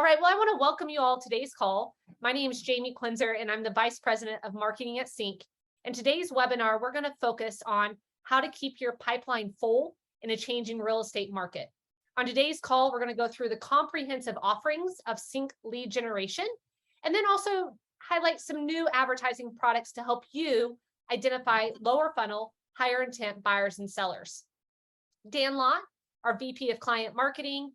right, well, I want to welcome you all to today's call. My name is Jamie Quinzer, and I'm the Vice President of Marketing at CINC. In today's webinar, we're going to focus on how to keep your pipeline full in a changing real estate market. On today's call, we're going to go through the comprehensive offerings of CINC lead generation, and then also highlight some new advertising products to help you identify lower funnel, higher intent buyers and sellers. Dan Lott, our VP of Client Marketing,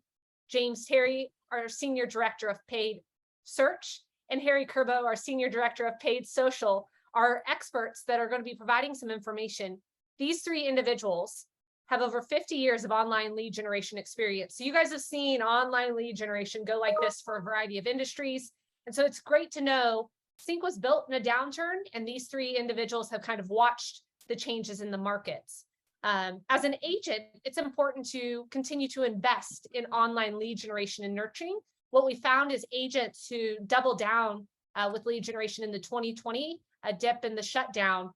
James Terry, our Senior Director of Paid Search, and Harry Kerbo, our Senior Director of Paid Social, are experts that are going to be providing some information. These three individuals have over 50 years of online lead generation experience. So you guys have seen online lead generation go like this for a variety of industries. And so it's great to know CINC was built in a downturn, and these three individuals have kind of watched the changes in the markets. As an agent, it's important to continue to invest in online lead generation and nurturing. What we found is agents who double down with lead generation in the 2020 dip in the shutdown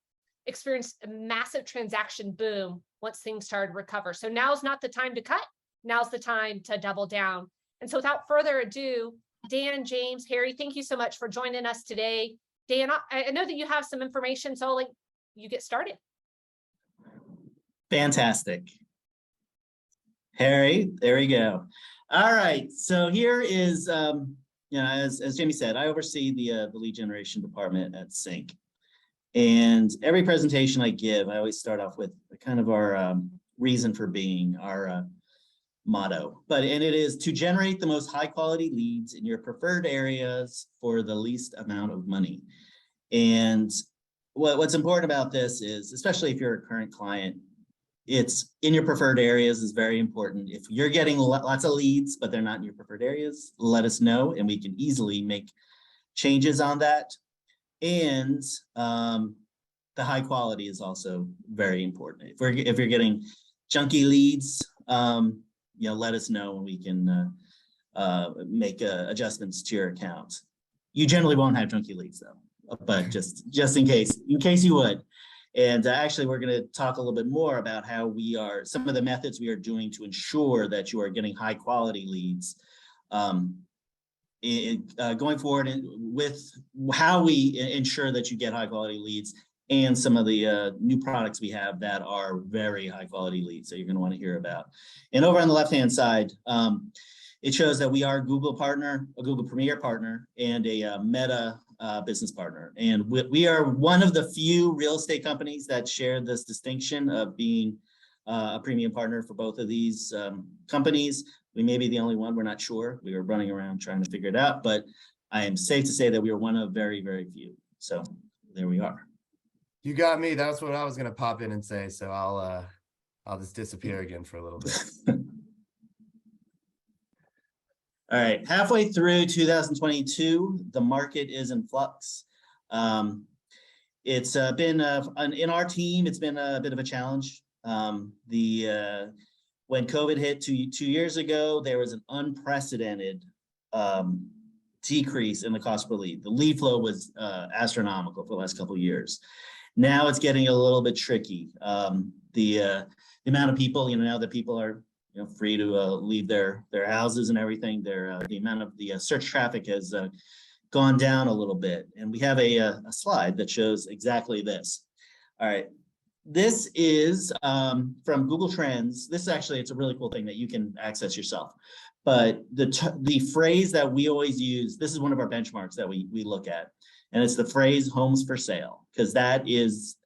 experienced a massive transaction boom once things started to recover. So now's not the time to cut. Now's the time to double down. And so without further ado, Dan, James, Harry, thank you so much for joining us today. Dan, I know that you have some information, so I'll let you get started. Fantastic. Harry, there we go. All right, so here is, as Jamie said, I oversee the lead generation department at CINC. And every presentation I give, I always start off with kind of our reason for being, our motto. And it is to generate the most high quality leads in your preferred areas for the least amount of money. And what's important about this is, especially if you're a current client, it's in your preferred areas is very important. If you're getting lots of leads, but they're not in your preferred areas, let us know and we can easily make changes on that. And the high quality is also very important. If you're getting junky leads, let us know and we can make adjustments to your account. You generally won't have junky leads though, but just in case you would. And actually, we're going to talk a little bit more about how some of the methods we are doing to ensure that you are getting high quality leads going forward, and with how we ensure that you get high quality leads, and some of the new products we have that are very high quality leads that you're going to want to hear about. And over on the left-hand side, it shows that we are a Google Premier partner, and a Meta business partner. And we are one of the few real estate companies that share this distinction of being a premium partner for both of these companies. We may be the only one, we're not sure. We were running around trying to figure it out, but I am safe to say that we are one of very, very few. So there we are. You got me. That's what I was going to pop in and say. So I'll just disappear again for a little bit. All right, halfway through 2022, the market is in flux. It's been, in our team, it's been a bit of a challenge. When COVID hit two years ago, there was an unprecedented decrease in the cost per lead. The lead flow was astronomical for the last couple of years. Now it's getting a little bit tricky. The amount of people, now that people are free to leave their houses and everything, the amount of the search traffic has gone down a little bit. And we have a slide that shows exactly this. All right, this is from Google Trends. This actually, it's a really cool thing that you can access yourself. But the phrase that we always use, this is one of our benchmarks that we look at, and it's the phrase homes for sale, because that is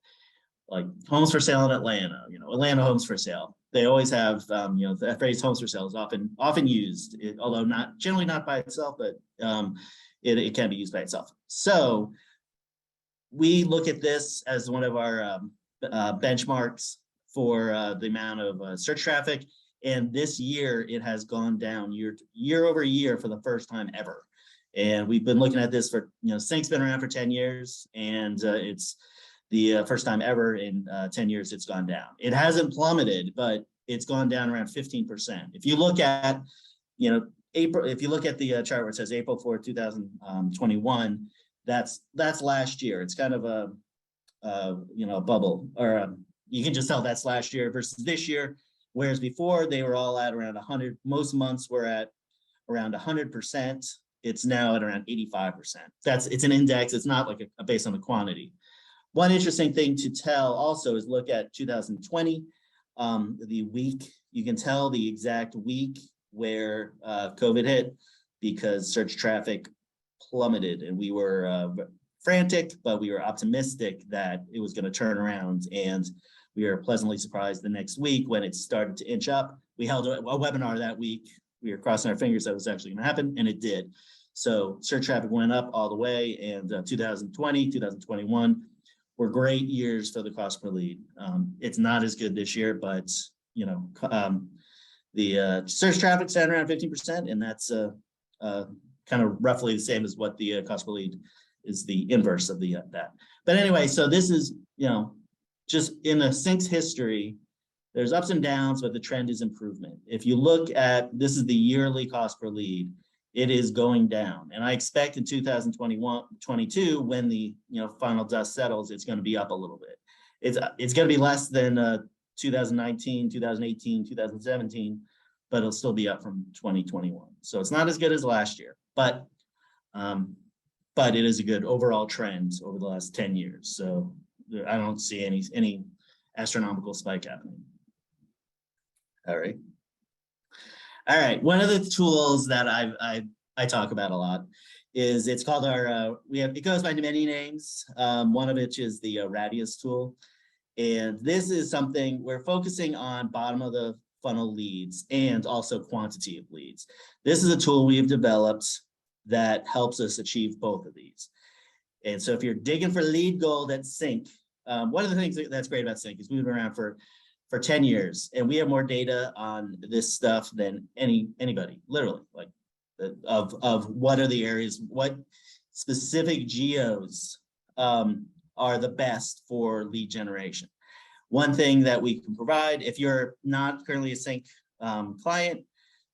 like homes for sale in Atlanta, Atlanta homes for sale. They always have, that phrase homes for sale is often used, although generally not by itself, but it can be used by itself. So we look at this as one of our benchmarks for the amount of search traffic. And this year it has gone down year over year for the first time ever. And we've been looking at this for, CINC's been around for 10 years, and it's the first time ever in 10 years it's gone down. It hasn't plummeted, but it's gone down around 15%. If you look at, April, if you look at the chart where it says April 4, 2021, that's last year. It's kind of a bubble, or you can just tell that's last year versus this year. Whereas before they were all at around 100, most months were at around 100%. it's now at around 85%. It's an index. It's not like based on the quantity. One interesting thing to tell also is look at 2020, the week. You can tell the exact week where COVID hit because search traffic plummeted, and we were frantic, but we were optimistic that it was going to turn around, and we were pleasantly surprised the next week when it started to inch up. We held a webinar that week. We were crossing our fingers that it was actually going to happen, and it did. So search traffic went up all the way, and 2020, 2021 were great years for the cost per lead. It's not as good this year, but the search traffic's at around 15%, and that's kind of roughly the same as what the cost per lead is, the inverse of that. But anyway, so this is, just in the CINC's history, there's ups and downs, but the trend is improvement. If you look at, this is the yearly cost per lead, it is going down. And I expect in 2021-22, when the final dust settles, it's going to be up a little bit. It's going to be less than 2019, 2018, 2017, but it'll still be up from 2021. So it's not as good as last year, but it is a good overall trend over the last 10 years. So I don't see any astronomical spike happening. All right. One of the tools that I talk about a lot is, it's called it goes by many names. One of which is the Radius tool. And this is something we're focusing on bottom of the funnel leads and also quantity of leads. This is a tool we've developed that helps us achieve both of these. And so if you're digging for lead gold at CINC, one of the things that's great about CINC is we've been around for 10 years, and we have more data on this stuff than anybody, literally, like of what are the areas, what specific geos are the best for lead generation. One thing that we can provide, if you're not currently a CINC client,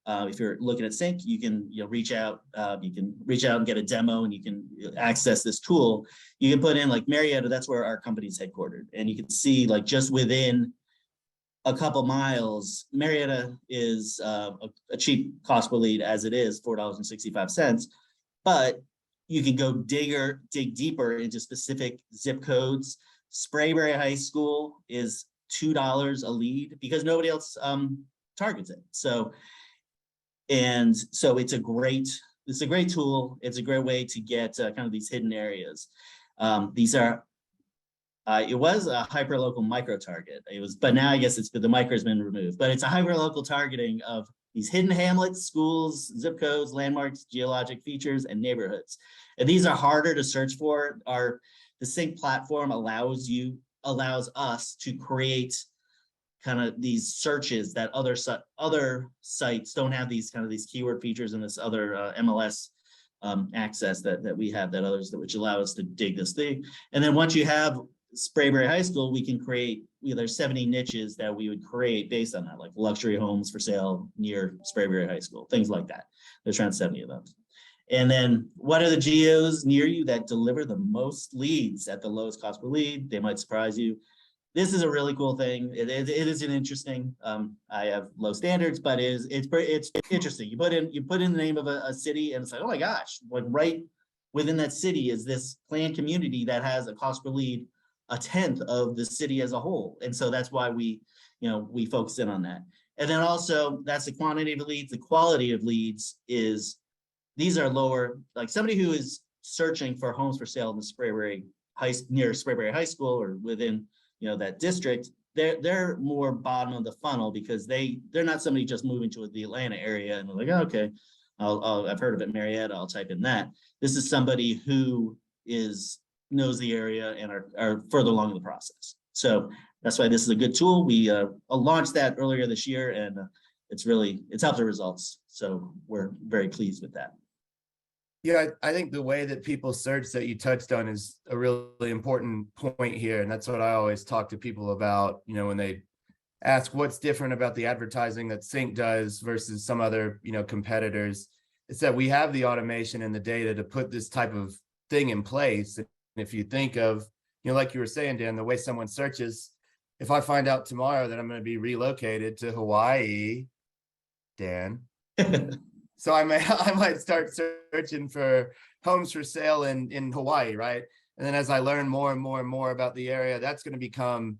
if you're looking at CINC, you can reach out. You can reach out and get a demo, and you can access this tool. You can put in like Marietta. That's where our company is headquartered, and you can see like just within a couple miles, Marietta is a cheap cost per lead as it is, $4.65. But you can go dig deeper into specific zip codes. Sprayberry High School is $2 a lead because nobody else targets it. So it's a great tool. It's a great way to get kind of these hidden areas. These are. It was a hyperlocal micro target. But now I guess the micro has been removed. But it's a hyperlocal targeting of these hidden hamlets, schools, zip codes, landmarks, geologic features, and neighborhoods. And these are harder to search for. The CINC platform allows us to create kind of these searches that other sites don't have, these keyword features and this other MLS access that we have, which allow us to dig this thing. And then once you have Sprayberry High School, we can create, there's 70 niches that we would create based on that, like luxury homes for sale near Sprayberry High School, things like that. There's around 70 of them. And then what are the geos near you that deliver the most leads at the lowest cost per lead? They might surprise you. This is a really cool thing. It is an interesting. I have low standards, but it's interesting. You put in the name of a city, and it's like, oh my gosh, like right within that city is this planned community that has a cost per lead 1/10 of the city as a whole. And so that's why we focus in on that. And then also that's the quantity of leads. The quality of leads is, these are lower, like somebody who is searching for homes for sale in the near Sprayberry High School or within that district, they're more bottom of the funnel because they're not somebody just moving to the Atlanta area and they're like, oh, okay, I've heard of it, Marietta, I'll type in that. This is somebody who knows the area and are further along in the process. So that's why this is a good tool. We launched that earlier this year, and it's helped the results. So we're very pleased with that. Yeah, I think the way that people search that you touched on is a really important point here. And that's what I always talk to people about, when they ask what's different about the advertising that CINC does versus some other, competitors. It's that we have the automation and the data to put this type of thing in place. And if you think of, like you were saying, Dan, the way someone searches, if I find out tomorrow that I'm going to be relocated to Hawaii, Dan, So I may I might start searching for homes for sale in Hawaii, right? And then as I learn more and more and more about the area, that's going to become,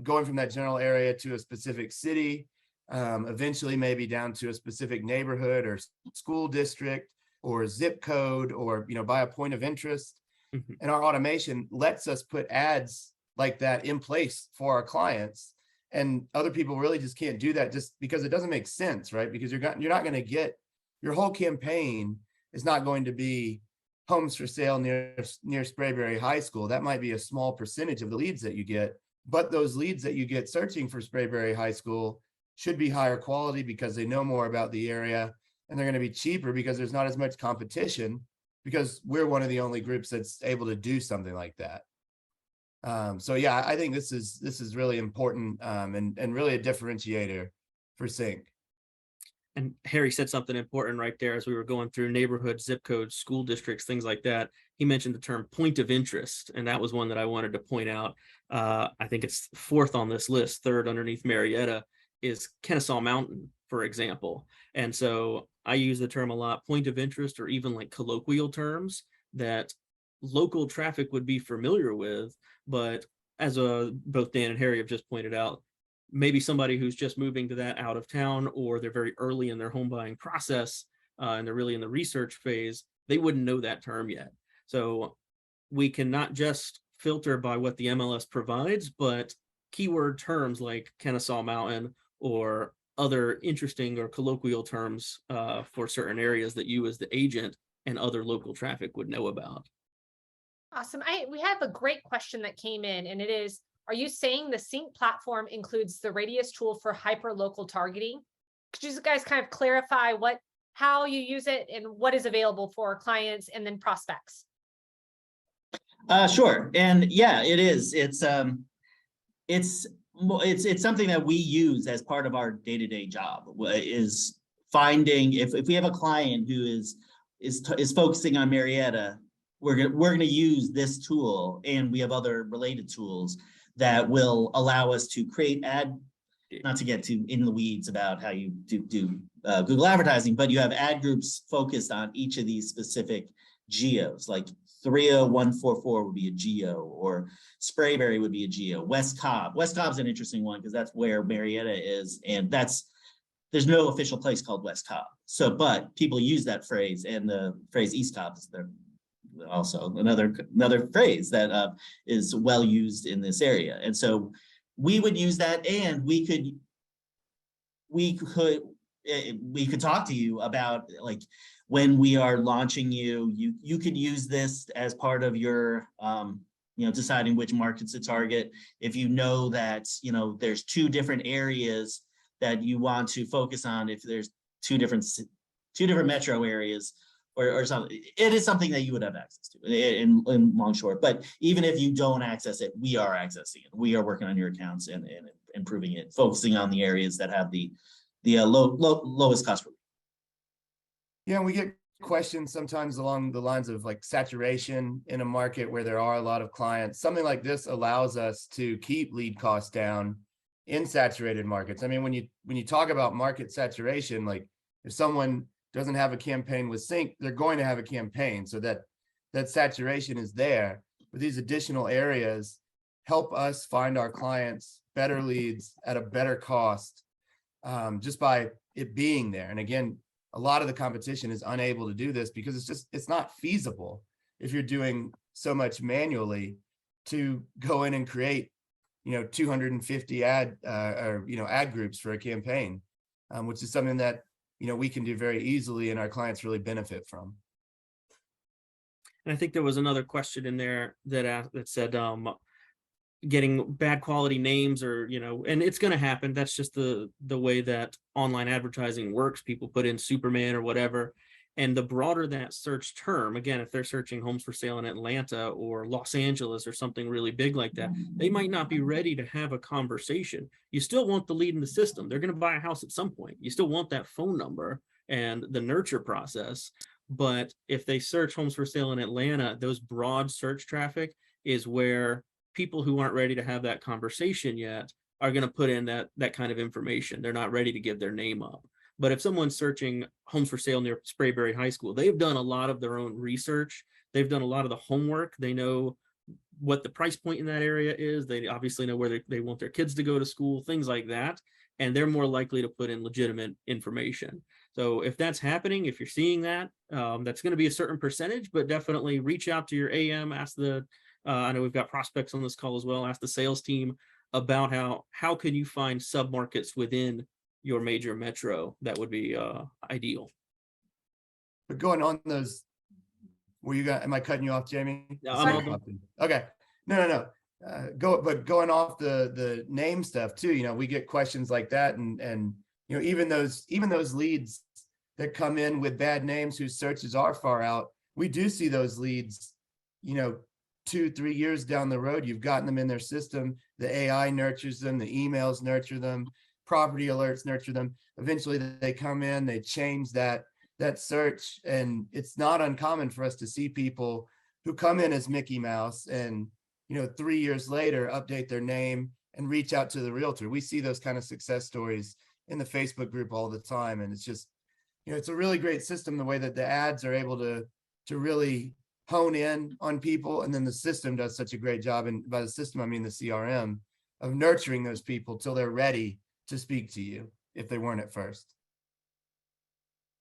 going from that general area to a specific city, eventually maybe down to a specific neighborhood or school district or zip code, or by a point of interest. Mhm. And our automation lets us put ads like that in place for our clients. And other people really just can't do that just because it doesn't make sense, right? Because you're not going to get, your whole campaign is not going to be homes for sale near Sprayberry High School. That might be a small percentage of the leads that you get, but those leads that you get searching for Sprayberry High School should be higher quality because they know more about the area, and they're going to be cheaper because there's not as much competition, because we're one of the only groups that's able to do something like that. So yeah, I think this is really important, and really a differentiator for CINC. And Harry said something important right there as we were going through neighborhoods, zip codes, school districts, things like that. He mentioned the term point of interest, and that was one that I wanted to point out. I think it's fourth on this list, third underneath Marietta, is Kennesaw Mountain, for example. And so I use the term a lot, point of interest, or even like colloquial terms that local traffic would be familiar with. But as both Dan and Harry have just pointed out, maybe somebody who's just moving to that out of town, or they're very early in their home buying process, and they're really in the research phase, they wouldn't know that term yet. So we can not just filter by what the MLS provides, but keyword terms like Kennesaw Mountain or other interesting or colloquial terms for certain areas that you as the agent and other local traffic would know about. Awesome. We have a great question that came in, and it is, are you saying the CINC platform includes the Radius tool for hyper-local targeting? Could you guys kind of clarify how you use it and what is available for clients and then prospects? Sure. And yeah, it is. It's something that we use as part of our day-to-day job, is finding, if we have a client who is focusing on Marietta, we're gonna use this tool, and we have other related tools that will allow us to create not to get too in the weeds about how you do Google advertising, but you have ad groups focused on each of these specific geos, like 30144 would be a geo, or Sprayberry would be a geo. West Cobb's an interesting one because that's where Marietta is, and there's no official place called West Cobb. So, but people use that phrase, and the phrase East Cobb is there. Also another phrase that is well used in this area. And so we would use that, and we could talk to you about, like, when we are launching you could use this as part of your deciding which markets to target. If you know that there's two different areas that you want to focus on, if there's two different metro areas or something, it is something that you would have access to in long short. But even if you don't access it, we are accessing it. We are working on your accounts and improving it, focusing on the areas that have the lowest cost. Yeah, we get questions sometimes along the lines of like saturation in a market where there are a lot of clients. Something like this allows us to keep lead costs down in saturated markets. I mean, when you talk about market saturation, like if someone doesn't have a campaign with CINC, they're going to have a campaign, so that saturation is there. But these additional areas help us find our clients better leads at a better cost, just by it being there. And again, a lot of the competition is unable to do this because it's not feasible if you're doing so much manually to go in and create 250 ad groups for a campaign, which is something that we can do very easily and our clients really benefit from. And I think there was another question in there that said getting bad quality names, or and it's going to happen. That's just the way that online advertising works. People put in Superman or whatever, and the broader that search term, again, if they're searching homes for sale in Atlanta or Los Angeles or something really big like that, they might not be ready to have a conversation. You still want the lead in the system. They're going to buy a house at some point. You still want that phone number and the nurture process. But if they search homes for sale in Atlanta, those broad search traffic is where people who aren't ready to have that conversation yet are going to put in that kind of information. They're not ready to give their name up. But if someone's searching homes for sale near Sprayberry High School, they've done a lot of their own research. They've done a lot of the homework. They know what the price point in that area is. They obviously know where they want their kids to go to school, things like that. And they're more likely to put in legitimate information. So if that's happening, if you're seeing that, that's going to be a certain percentage, but definitely reach out to your AM, ask I know we've got prospects on this call as well, ask the sales team about how can you find submarkets within your major metro that would be ideal. But going on those, am I cutting you off, Jamie? No, I'm all done. Okay. No. Going off the name stuff too, we get questions like that, and even those leads that come in with bad names whose searches are far out, we do see those leads, 2-3 years down the road. You've gotten them in their system, the AI nurtures them, the emails nurture them, property alerts nurture them. Eventually they come in, they change that search, and it's not uncommon for us to see people who come in as Mickey Mouse and 3 years later update their name and reach out to the realtor. We see those kind of success stories in the Facebook group all the time, and it's just it's a really great system, the way that the ads are able to really hone in on people, and then the system does such a great job, and by the system I mean the CRM, of nurturing those people till they're ready to speak to you if they weren't at first.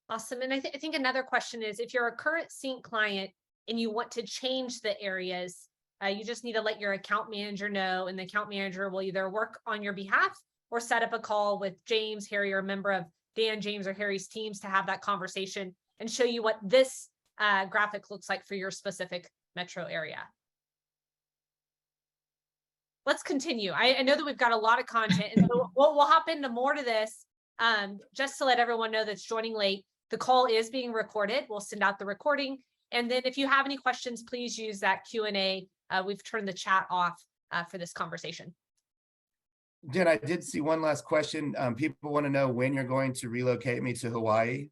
Awesome. And I think another question is, if you're a current CINC client and you want to change the areas, you just need to let your account manager know, and the account manager will either work on your behalf or set up a call with James, Harry, or a member of Dan, James, or Harry's teams to have that conversation and show you what this graphic looks like for your specific metro area. Let's continue. I know that we've got a lot of content, and so we'll hop into more to this. Just to let everyone know that's joining late, the call is being recorded. We'll send out the recording. And then if you have any questions, please use that Q&A. We've turned the chat off for this conversation. Dan, I did see one last question. People want to know when you're going to relocate me to Hawaii.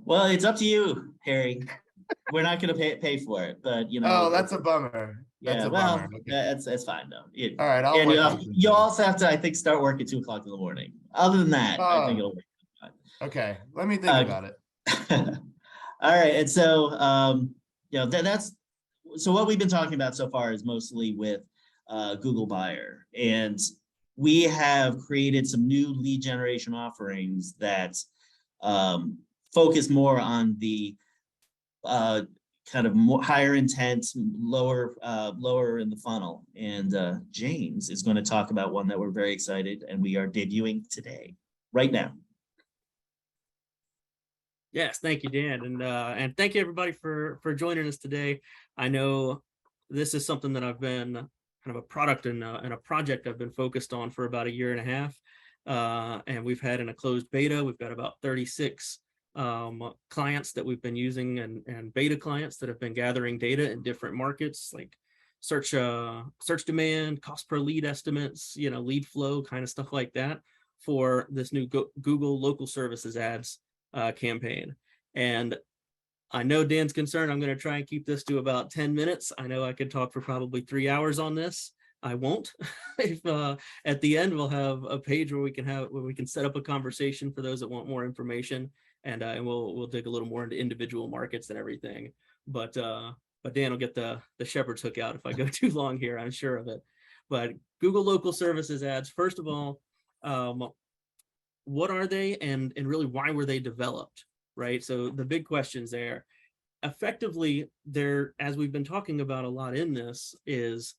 Well, it's up to you, Harry. We're not going to pay for it, but Oh, that's a bummer. That's a bummer. Okay. That's fine though. All right, I'll and you also have to, I think, start work at 2:00 in the morning. Other than that, I think it'll work. Okay, let me think about it. All right, and so that's so what we've been talking about so far is mostly with Google Buyer, and we have created some new lead generation offerings that focus more on the kind of more higher intent, lower in the funnel. And James is going to talk about one that we're very excited, and we are debuting today, right now. Yes, thank you, Dan, and thank you everybody for joining us today. I know this is something that I've been kind of a product and a project I've been focused on for about 1.5 years, and we've had in a closed beta. We've got about 36 clients that we've been using, and beta clients that have been gathering data in different markets like search demand, cost per lead estimates, lead flow, kind of stuff like that, for this new Google local services ads campaign. And I know Dan's concerned. I'm going to try and keep this to about 10 minutes. I know I could talk for probably 3 hours on this. I won't. If at the end we'll have a page where we can set up a conversation for those that want more information, and we'll dig a little more into individual markets and everything. But Dan will get the shepherd's hook out if I go too long here, I'm sure of it. But Google local services ads, first of all, what are they, and really why were they developed, right? So the big questions there. Effectively, they're, as we've been talking about a lot in this, is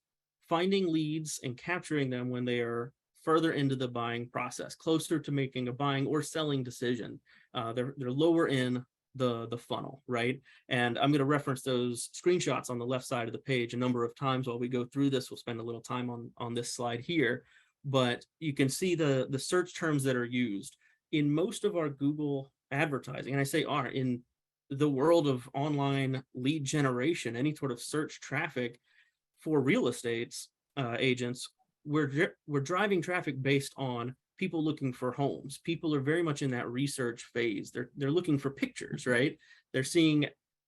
finding leads and capturing them when they are further into the buying process, closer to making a buying or selling decision. They're lower in the funnel, right? And I'm going to reference those screenshots on the left side of the page a number of times while we go through this. We'll spend a little time on this slide here, but you can see the search terms that are used in most of our Google advertising. And I say are, in the world of online lead generation, any sort of search traffic for real estate agents, we're driving traffic based on people looking for homes. People are very much in that research phase. They're looking for pictures, right? They're seeing,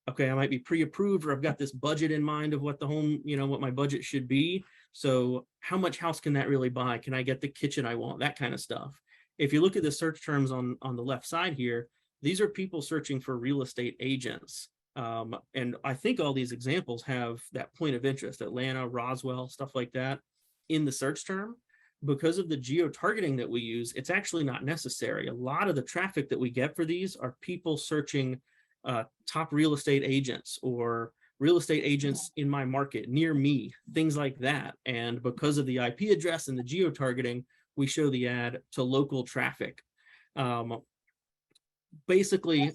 okay, I might be pre-approved, or I've got this budget in mind of what the home, what my budget should be. So how much house can that really buy? Can I get the kitchen I want? That kind of stuff. if you look at the search terms on the left side here, these are people searching for real estate agents. And I think all these examples have that point of interest, Atlanta, Roswell, stuff like that in the search term. Because of the geo-targeting that we use, it's actually not necessary. A lot of the traffic that we get for these are people searching top real estate agents or real estate agents in my market near me, things like that. And because of the IP address and the geo-targeting, we show the ad to local traffic. Basically,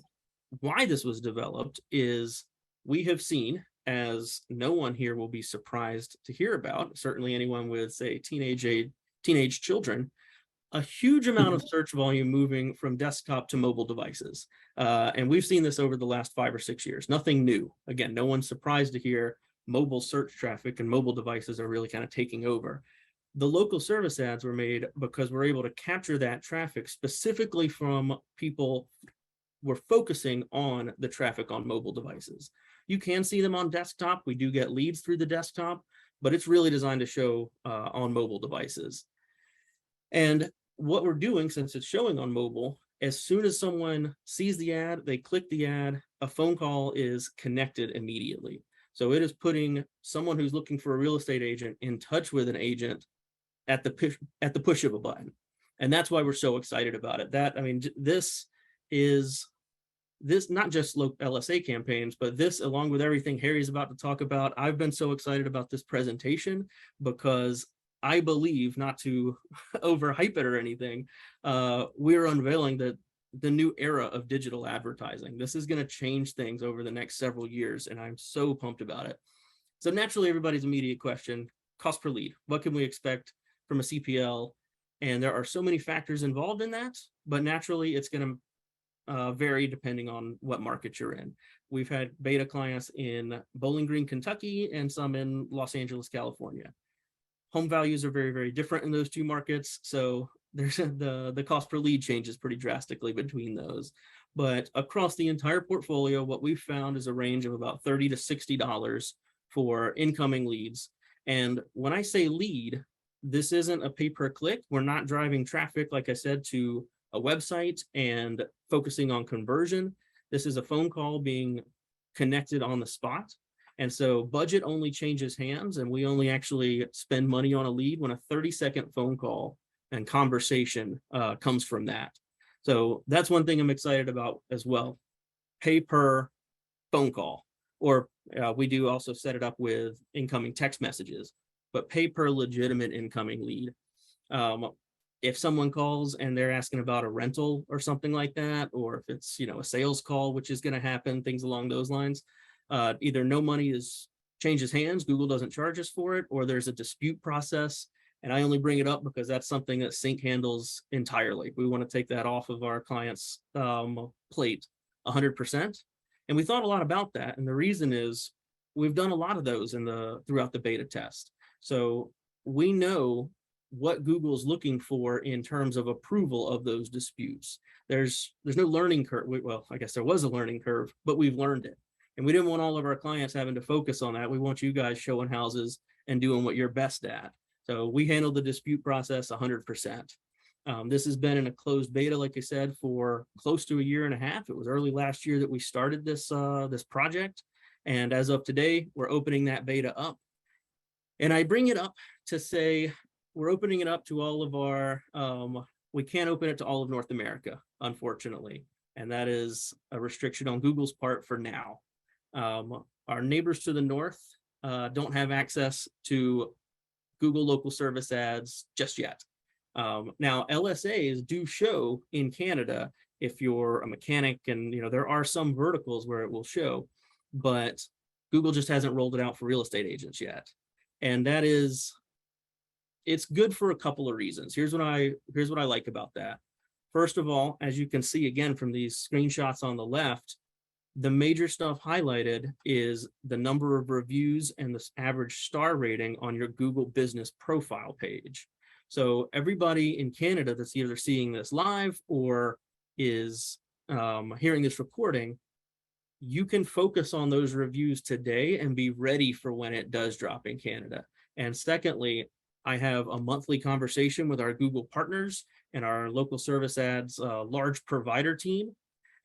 why this was developed is we have seen, as no one here will be surprised to hear about, certainly anyone with, say, teenage children, a huge amount of search volume moving from desktop to mobile devices. And we've seen this over the last 5 or 6 years, nothing new. Again, no one's surprised to hear mobile search traffic and mobile devices are really kind of taking over. The local service ads were made because we're able to capture that traffic specifically from people. We're focusing on the traffic on mobile devices. You can see them on desktop. We do get leads through the desktop, but it's really designed to show on mobile devices. And what we're doing, since it's showing on mobile, as soon as someone sees the ad, they click the ad, a phone call is connected immediately. So it is putting someone who's looking for a real estate agent in touch with an agent at the push of a button. And that's why we're so excited about it. This not just LSA campaigns, but this, along with everything Harry's about to talk about, I've been so excited about this presentation because I believe, not to overhype it or anything, we're unveiling the new era of digital advertising. This is going to change things over the next several years, and I'm so pumped about it. So naturally, everybody's immediate question, cost per lead. What can we expect from a CPL? And there are so many factors involved in that, but naturally it's going to vary depending on what market you're in. We've had beta clients in Bowling Green, Kentucky, and some in Los Angeles, California. Home values are very, very different in those two markets. So there's the cost per lead changes pretty drastically between those. But across the entire portfolio, what we've found is a range of about $30 to $60 for incoming leads. And when I say lead, this isn't a pay-per-click. We're not driving traffic, like I said, to a website and focusing on conversion. This is a phone call being connected on the spot. And so budget only changes hands, and we only actually spend money on a lead when a 30-second phone call and conversation comes from that. So that's one thing I'm excited about as well. Pay per phone call, or we do also set it up with incoming text messages, but pay per legitimate incoming lead. If someone calls and they're asking about a rental or something like that, or if it's, a sales call, which is going to happen, things along those lines, either no money changes hands, Google doesn't charge us for it, or there's a dispute process. And I only bring it up because that's something that CINC handles entirely. We want to take that off of our clients' plate 100%. And we thought a lot about that. And the reason is we've done a lot of those throughout the beta test. So we know what Google's looking for in terms of approval of those disputes. There's no learning curve. Well, I guess there was a learning curve, but we've learned it. And we didn't want all of our clients having to focus on that. We want you guys showing houses and doing what you're best at. So we handle the dispute process 100%. This has been in a closed beta, like I said, for close to 1.5 years. It was early last year that we started this project. And as of today, we're opening that beta up. And I bring it up to say, we're opening it up to all of our, we can't open it to all of North America, unfortunately. And that is a restriction on Google's part for now. Our neighbors to the north don't have access to Google local service ads just yet. Now, LSAs do show in Canada if you're a mechanic, and there are some verticals where it will show, but Google just hasn't rolled it out for real estate agents yet. And that is, it's good for a couple of reasons. Here's what I like about that. First of all, as you can see again from these screenshots on the left, the major stuff highlighted is the number of reviews and the average star rating on your Google business profile page. So everybody in Canada that's either seeing this live or is hearing this recording, you can focus on those reviews today and be ready for when it does drop in Canada. And secondly, I have a monthly conversation with our Google partners, and our local service ads large provider team,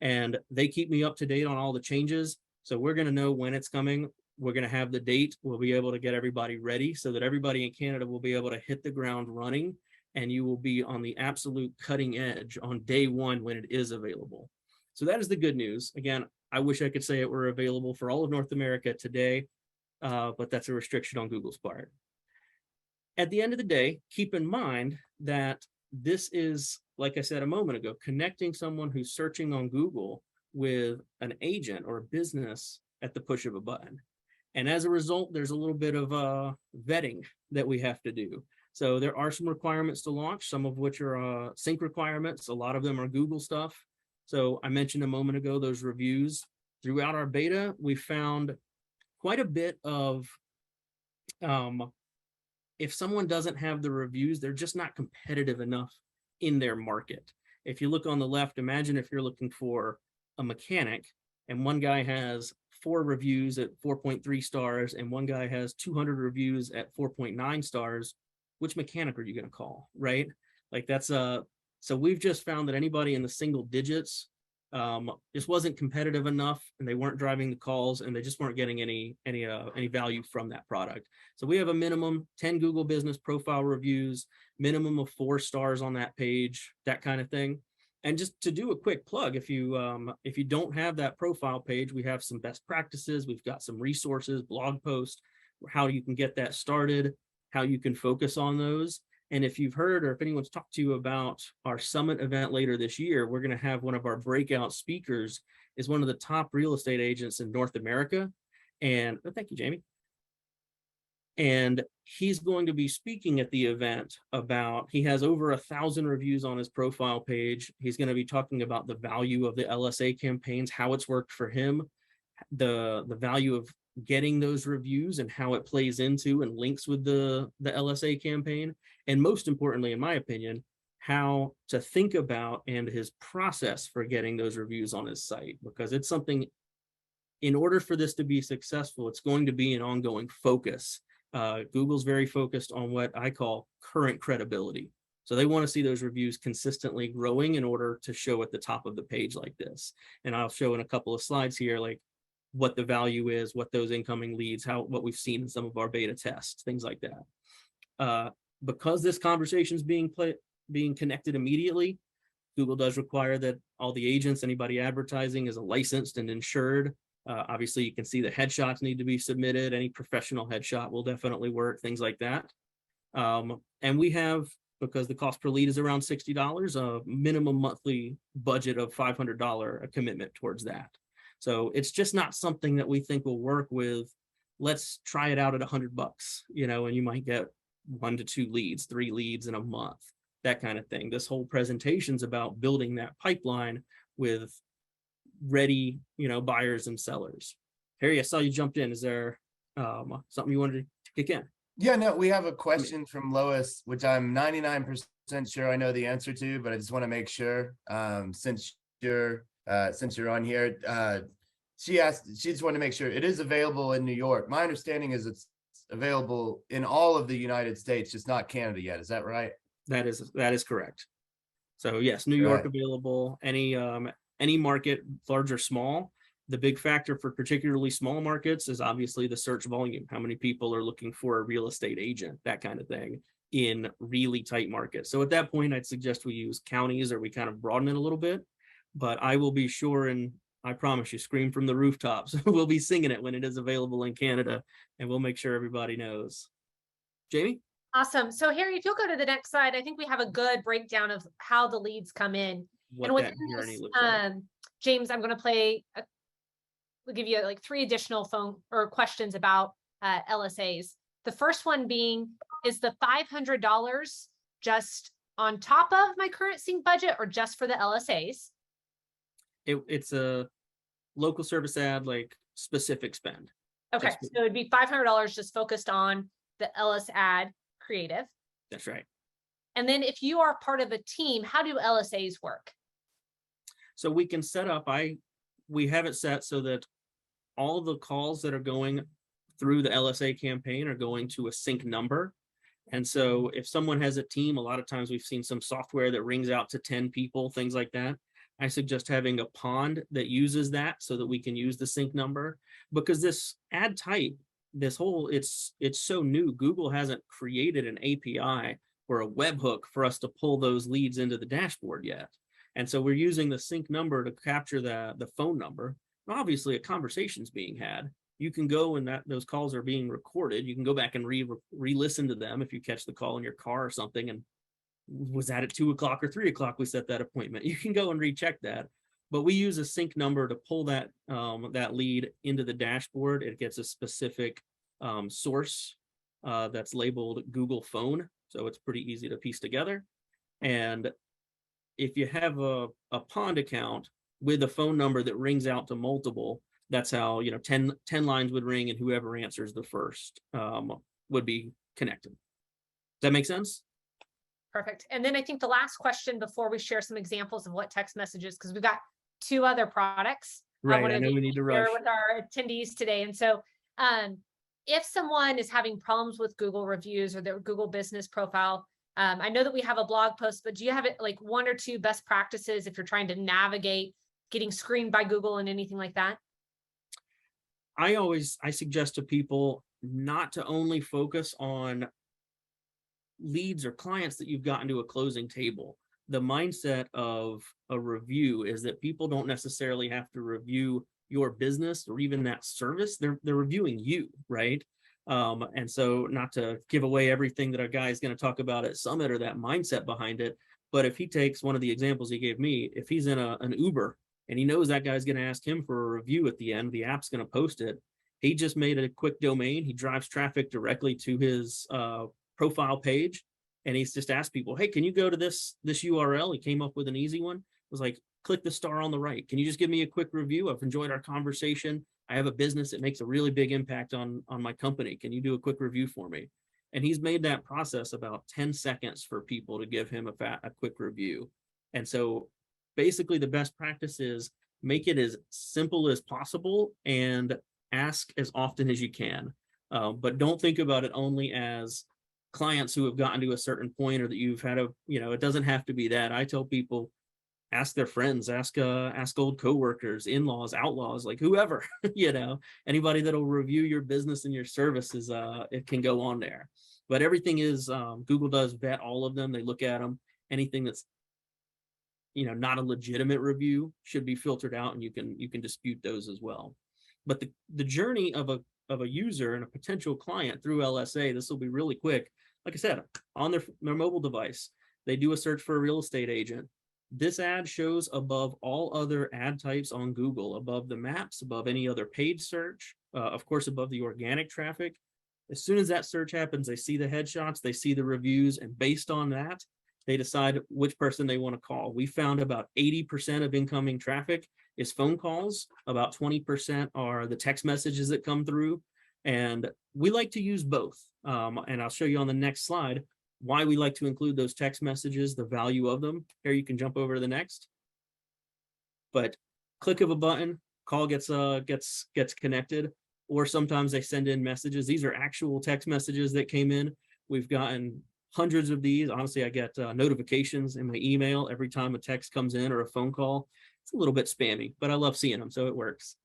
and they keep me up to date on all the changes. So we're going to know when it's coming. We're going to have the date. We'll be able to get everybody ready so that everybody in Canada will be able to hit the ground running, and you will be on the absolute cutting edge on day one when it is available. So that is the good news. Again, I wish I could say it were available for all of North America today, but that's a restriction on Google's part. At the end of the day, keep in mind that this is, like I said a moment ago, connecting someone who's searching on Google with an agent or a business at the push of a button. And as a result, there's a little bit of vetting that we have to do. So there are some requirements to launch, some of which are CINC requirements. A lot of them are Google stuff. So I mentioned a moment ago, those reviews. Throughout our beta, we found quite a bit of, if someone doesn't have the reviews, they're just not competitive enough in their market. If you look on the left, imagine if you're looking for a mechanic and one guy has 4 reviews at 4.3 stars and one guy has 200 reviews at 4.9 stars, which mechanic are you going to call, right? Like that's so we've just found that anybody in the single digits just wasn't competitive enough, and they weren't driving the calls, and they just weren't getting any value from that product. So we have a minimum 10 Google Business Profile reviews, minimum of 4 stars on that page, that kind of thing. And just to do a quick plug, if you don't have that profile page, we have some best practices. We've got some resources, blog posts, how you can get that started, how you can focus on those. And if you've heard, or if anyone's talked to you about our summit event later this year, we're going to have one of our breakout speakers is one of the top real estate agents in North America. And thank you, Jamie. And he's going to be speaking at the event about, he has over 1,000 reviews on his profile page. He's going to be talking about the value of the LSA campaigns, how it's worked for him, the value of getting those reviews and how it plays into and links with the LSA campaign. And most importantly, in my opinion, how to think about and his process for getting those reviews on his site, because it's something, in order for this to be successful, it's going to be an ongoing focus. Google's very focused on what I call current credibility. So they want to see those reviews consistently growing in order to show at the top of the page like this. And I'll show in a couple of slides here, like what the value is, what those incoming leads, what we've seen in some of our beta tests, things like that. Because this conversation is being connected immediately, Google does require that all the agents, anybody advertising, is licensed and insured. Obviously, you can see the headshots need to be submitted. Any professional headshot will definitely work, things like that. And we have, because the cost per lead is around $60, a minimum monthly budget of $500, a commitment towards that. So it's just not something that we think will work with, let's try it out at $100, and you might get 1 to 2 leads, 3 leads in a month, that kind of thing. This whole presentation's about building that pipeline with ready, buyers and sellers. Harry, I saw you jumped in. Is there something you wanted to kick in? Yeah, no, we have a question from Lois, which I'm 99% sure I know the answer to, but I just want to make sure, since you're on here, she just wanted to make sure it is available in New York. My understanding is it's available in all of the United States, just not Canada yet. Is that right? That is correct. So yes, New York available, any market, large or small. The big factor for particularly small markets is obviously the search volume. How many people are looking for a real estate agent, that kind of thing, in really tight markets. So at that point, I'd suggest we use counties, or we kind of broaden it a little bit. But I will be sure, and I promise you, scream from the rooftops. We'll be singing it when it is available in Canada, and we'll make sure everybody knows. Jamie? Awesome. So Harry, if you'll go to the next slide, I think we have a good breakdown of how the leads come in. What and that within journey this, looks like. James, I'm going to we'll give you like 3 additional phone or questions about LSAs. The first one being, is the $500 just on top of my current CINC budget or just for the LSAs? It's a local service ad, like specific spend. Okay, so it'd be $500 just focused on the LS ad creative. That's right. And then if you are part of a team, how do LSAs work? So we can set up, we have it set so that all the calls that are going through the LSA campaign are going to a CINC number. And so if someone has a team, a lot of times we've seen some software that rings out to 10 people, things like that. I suggest having a pond that uses that so that we can use the sync number, because this ad type, this whole, it's so new. Google hasn't created an API or a webhook for us to pull those leads into the dashboard yet. And so we're using the sync number to capture the phone number. Obviously, a conversation's being had. You can go and those calls are being recorded. You can go back and re-listen to them if you catch the call in your car or something. And was that at 2 o'clock or 3 o'clock we set that appointment? You can go and recheck that. But we use a sync number to pull that that lead into the dashboard. It gets a specific source that's labeled Google Phone. So it's pretty easy to piece together. And if you have a pond account with a phone number that rings out to multiple, that's how, 10 lines would ring and whoever answers the first would be connected. Does that make sense? Perfect. And then I think the last question before we share some examples of what text messages, because we've got 2 other products. Right. wanted I know we need to share rush. with our attendees today. And so if someone is having problems with Google reviews or their Google business profile, I know that we have a blog post, but do you have it like 1 or 2 best practices if you're trying to navigate getting screened by Google and anything like that? I suggest to people not to only focus on leads or clients that you've gotten to a closing table. The mindset of a review is that people don't necessarily have to review your business or even that service. They're reviewing you, right? And so not to give away everything that our guy is going to talk about at Summit or that mindset behind it, but if he takes one of the examples he gave me, if he's in an Uber and he knows that guy's going to ask him for a review at the end, the app's going to post it. He just made a quick domain. He drives traffic directly to his profile page. And he's just asked people, hey, can you go to this URL? He came up with an easy one. It was like, click the star on the right. Can you just give me a quick review? I've enjoyed our conversation. I have a business that makes a really big impact on my company. Can you do a quick review for me? And he's made that process about 10 seconds for people to give him a quick review. And so basically the best practice is make it as simple as possible and ask as often as you can. But don't think about it only as clients who have gotten to a certain point or that you've had it doesn't have to be that. I tell people, ask their friends, ask old coworkers, in-laws, outlaws, like whoever, anybody that'll review your business and your services, it can go on there. But everything is, Google does vet all of them. They look at them. Anything that's, not a legitimate review should be filtered out, and you can dispute those as well. But the journey of a user and a potential client through LSA, this will be really quick. Like I said, on their mobile device, they do a search for a real estate agent. This ad shows above all other ad types on Google, above the maps, above any other paid search, of course, above the organic traffic. As soon as that search happens, they see the headshots, they see the reviews, and based on that, they decide which person they want to call. We found about 80% of incoming traffic is phone calls. About 20% are the text messages that come through. And we like to use both. And I'll show you on the next slide why we like to include those text messages, the value of them. Here, you can jump over to the next. But click of a button, call gets connected, or sometimes they send in messages. These are actual text messages that came in. We've gotten hundreds of these. Honestly, I get notifications in my email every time a text comes in or a phone call. It's a little bit spammy, but I love seeing them, so it works.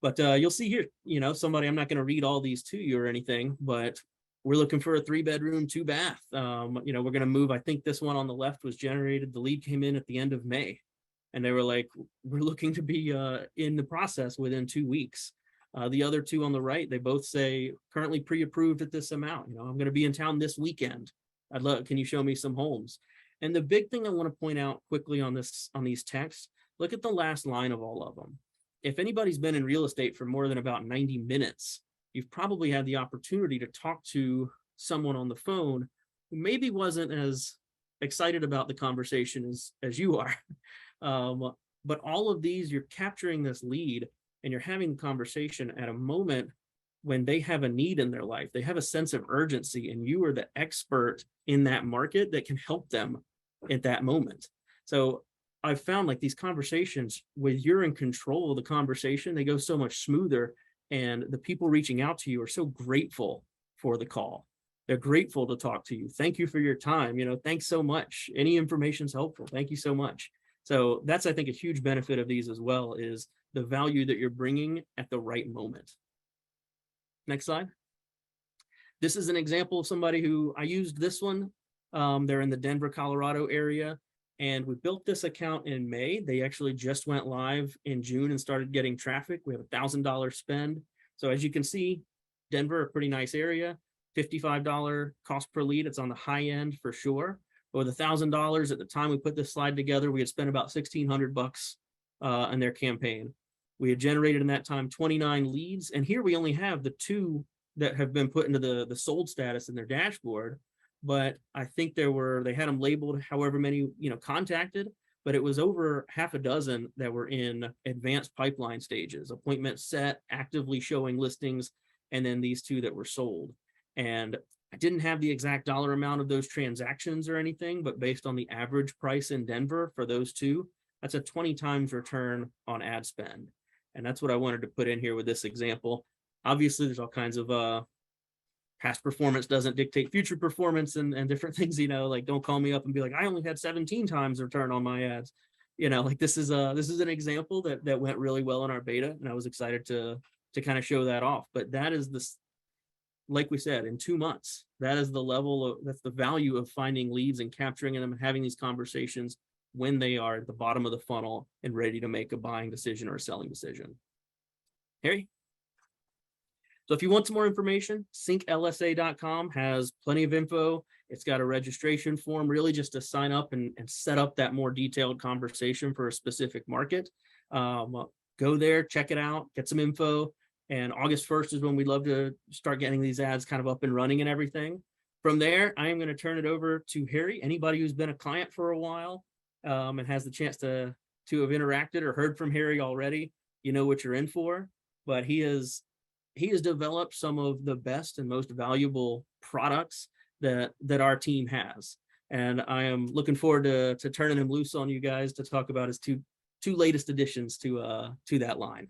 But you'll see here, somebody, I'm not going to read all these to you or anything, but we're looking for a 3-bedroom, 2-bath. We're going to move. I think this one on the left was generated. The lead came in at the end of May, and they were like, we're looking to be in the process within 2 weeks. The other 2 on the right, they both say currently pre-approved at this amount. I'm going to be in town this weekend. Can you show me some homes? And the big thing I want to point out quickly on these texts, look at the last line of all of them. If anybody's been in real estate for more than about 90 minutes, you've probably had the opportunity to talk to someone on the phone who maybe wasn't as excited about the conversation as you are. But all of these, you're capturing this lead and you're having the conversation at a moment when they have a need in their life. They have a sense of urgency, and you are the expert in that market that can help them at that moment. So I've found like these conversations, with you're in control of the conversation, they go so much smoother, and the people reaching out to you are so grateful for the call. They're grateful to talk to you. Thank you for your time. Thanks so much. Any information is helpful. Thank you so much. So that's, I think, a huge benefit of these as well, is the value that you're bringing at the right moment. Next slide. This is an example of somebody who I used this one. They're in the Denver, Colorado area, and we built this account in May. They actually just went live in June and started getting traffic. We have $1,000 spend. So as you can see, Denver, a pretty nice area, $55 cost per lead. It's on the high end for sure. But with $1,000 at the time we put this slide together, we had spent about $1,600 on their campaign. We had generated in that time 29 leads. And here we only have the 2 that have been put into the sold status in their dashboard. But I think they had them labeled however many, contacted, but it was over half a dozen that were in advanced pipeline stages, appointment set, actively showing listings, and then these 2 that were sold. And I didn't have the exact dollar amount of those transactions or anything, but based on the average price in Denver for those 2, that's a 20 times return on ad spend. And that's what I wanted to put in here with this example. Obviously, there's all kinds of past performance doesn't dictate future performance and different things, like don't call me up and be like, I only had 17 times return on my ads. This is an example that went really well in our beta, and I was excited to kind of show that off. But that is this, like we said, in 2 months, that's the value of finding leads and capturing them and having these conversations when they are at the bottom of the funnel and ready to make a buying decision or a selling decision. Harry? So if you want some more information, CINCLSA.com has plenty of info. It's got a registration form, really just to sign up and set up that more detailed conversation for a specific market. Go there, check it out, get some info. And August 1st is when we'd love to start getting these ads kind of up and running and everything. From there, I am going to turn it over to Harry. Anybody who's been a client for a while and has the chance to have interacted or heard from Harry already, you know what you're in for. But he has developed some of the best and most valuable products that our team has. And I am looking forward to turning him loose on you guys to talk about his two latest additions to that line.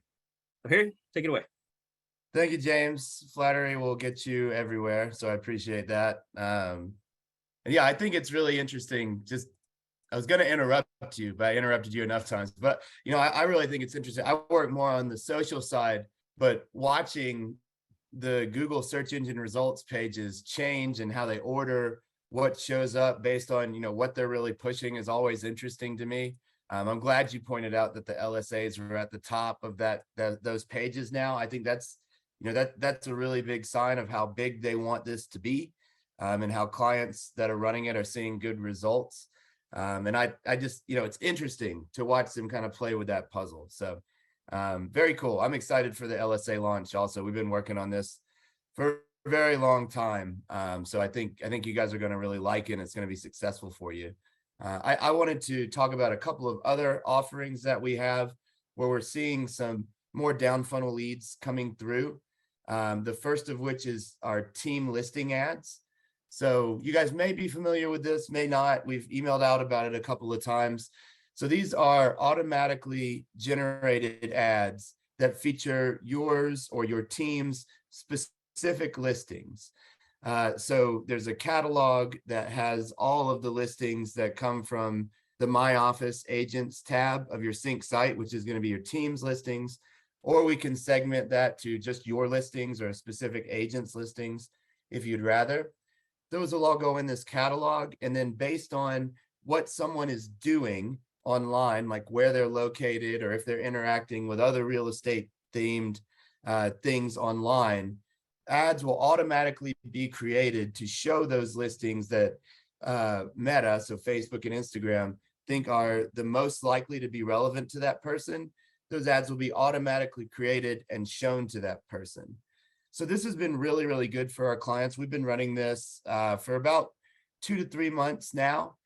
So Harry, take it away. Thank you, James. Flattery will get you everywhere, so I appreciate that. And yeah, I think it's really interesting. I was going to interrupt you, but I interrupted you enough times. But I really think it's interesting. I work more on the social side, but watching the Google search engine results pages change and how they order what shows up based on what they're really pushing is always interesting to me. I'm glad you pointed out that the LSAs are at the top of those pages now. I think that's a really big sign of how big they want this to be, and how clients that are running it are seeing good results. And I just it's interesting to watch them kind of play with that puzzle. So very cool. I'm excited for the LSA launch. Also, we've been working on this for a very long time. So I think you guys are going to really like it, and it's going to be successful for you. I wanted to talk about a couple of other offerings that we have where we're seeing some more down funnel leads coming through. The first of which is our team listing ads. So you guys may be familiar with this, may not. We've emailed out about it a couple of times. So these are automatically generated ads that feature yours or your team's specific listings. So there's a catalog that has all of the listings that come from the My Office Agents tab of your CINC site, which is going to be your team's listings, or we can segment that to just your listings or specific agents listings if you'd rather. Those will all go in this catalog, and then based on what someone is doing online, like where they're located or if they're interacting with other real estate themed things online, ads will automatically be created to show those listings that Meta, so Facebook and Instagram, think are the most likely to be relevant to that person. Those ads will be automatically created and shown to that person. So this has been really, really good for our clients. We've been running this for about 2 to 3 months now.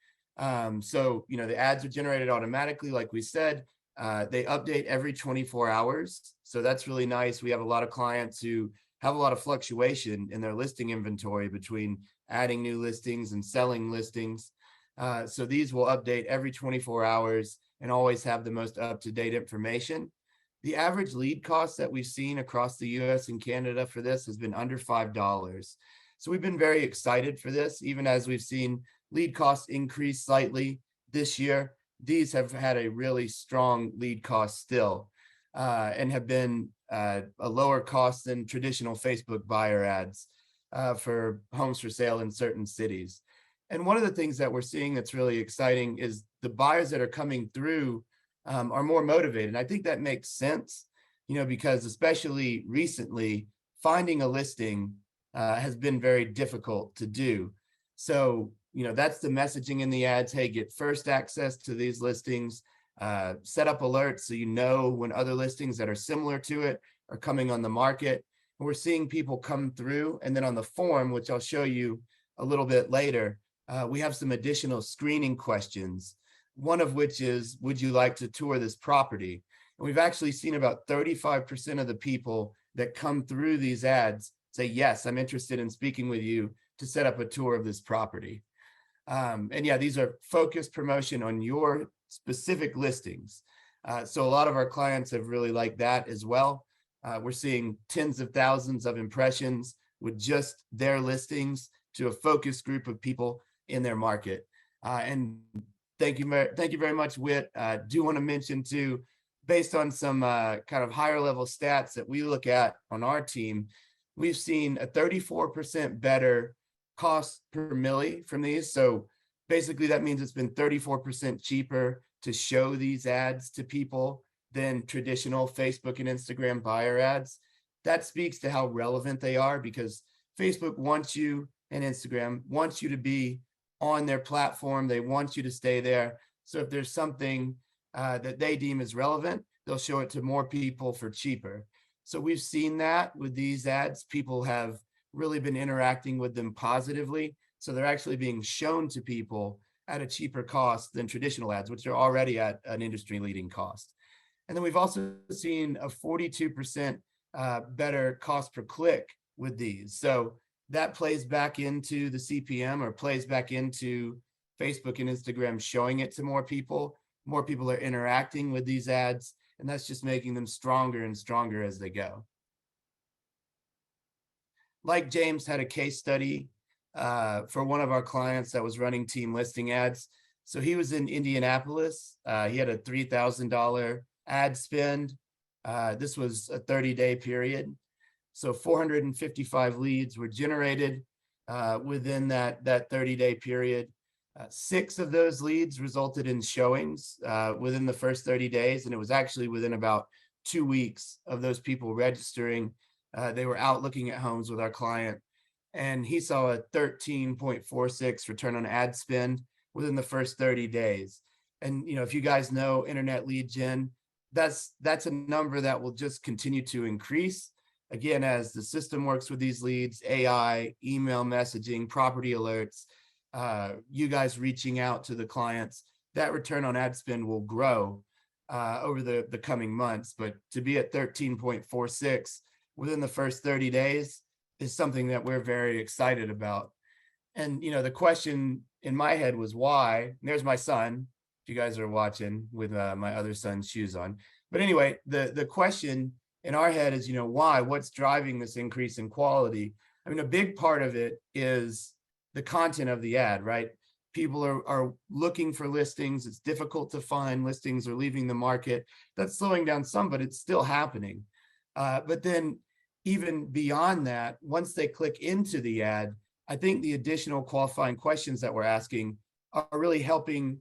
So, the ads are generated automatically. Like we said, they update every 24 hours. So that's really nice. We have a lot of clients who have a lot of fluctuation in their listing inventory between adding new listings and selling listings. So these will update every 24 hours and always have the most up-to-date information. The average lead cost that we've seen across the US and Canada for this has been under $5. So we've been very excited for this, even as we've seen lead costs increase slightly this year. These have had a really strong lead cost still, and have been a lower cost than traditional Facebook buyer ads for homes for sale in certain cities. And one of the things that we're seeing that's really exciting is the buyers that are coming through are more motivated. I think that makes sense, because especially recently, finding a listing has been very difficult to do. So, that's the messaging in the ads. Hey, get first access to these listings, set up alerts so you know when other listings that are similar to it are coming on the market. And we're seeing people come through, and then on the form, which I'll show you a little bit later, we have some additional screening questions, one of which is, would you like to tour this property? And we've actually seen about 35% of the people that come through these ads say, yes, I'm interested in speaking with you to set up a tour of this property. And yeah, these are focused promotion on your specific listings. So a lot of our clients have really liked that as well. We're seeing tens of thousands of impressions with just their listings to a focused group of people in their market. And thank you very much, Whit. Do want to mention too, based on some kind of higher level stats that we look at on our team, we've seen a 34% better cost per milli from these. So basically that means it's been 34% cheaper to show these ads to people than traditional Facebook and Instagram buyer ads. That speaks to how relevant they are, because Facebook wants you and Instagram wants you to be on their platform. They want you to stay there. So if there's something that they deem as relevant, they'll show it to more people for cheaper. So we've seen that with these ads. People have really been interacting with them positively. So they're actually being shown to people at a cheaper cost than traditional ads, which are already at an industry leading cost. And then we've also seen a 42% better cost per click with these. So that plays back into the CPM, or plays back into Facebook and Instagram showing it to more people. More people are interacting with these ads, and that's just making them stronger and stronger as they go. Like James had a case study for one of our clients that was running team listing ads. So he was in Indianapolis. He had a $3,000 ad spend. This was a 30-day period. So 455 leads were generated within that 30-day period. 6 of those leads resulted in showings within the first 30 days. And it was actually within about 2 weeks of those people registering. They were out looking at homes with our client. And he saw a 13.46 return on ad spend within the first 30 days. And, if you guys know internet lead gen, that's a number that will just continue to increase. Again, as the system works with these leads, AI, email messaging, property alerts, you guys reaching out to the clients, that return on ad spend will grow over the coming months. But to be at 13.46 within the first 30 days is something that we're very excited about. And, the question in my head was why. And there's my son, if you guys are watching, with my other son's shoes on. But anyway, the question in our head is, why? What's driving this increase in quality? I mean, a big part of it is the content of the ad, right? People are looking for listings. It's difficult to find. Listings are leaving the market. That's slowing down some, but it's still happening. But then even beyond that, once they click into the ad, I think the additional qualifying questions that we're asking are really helping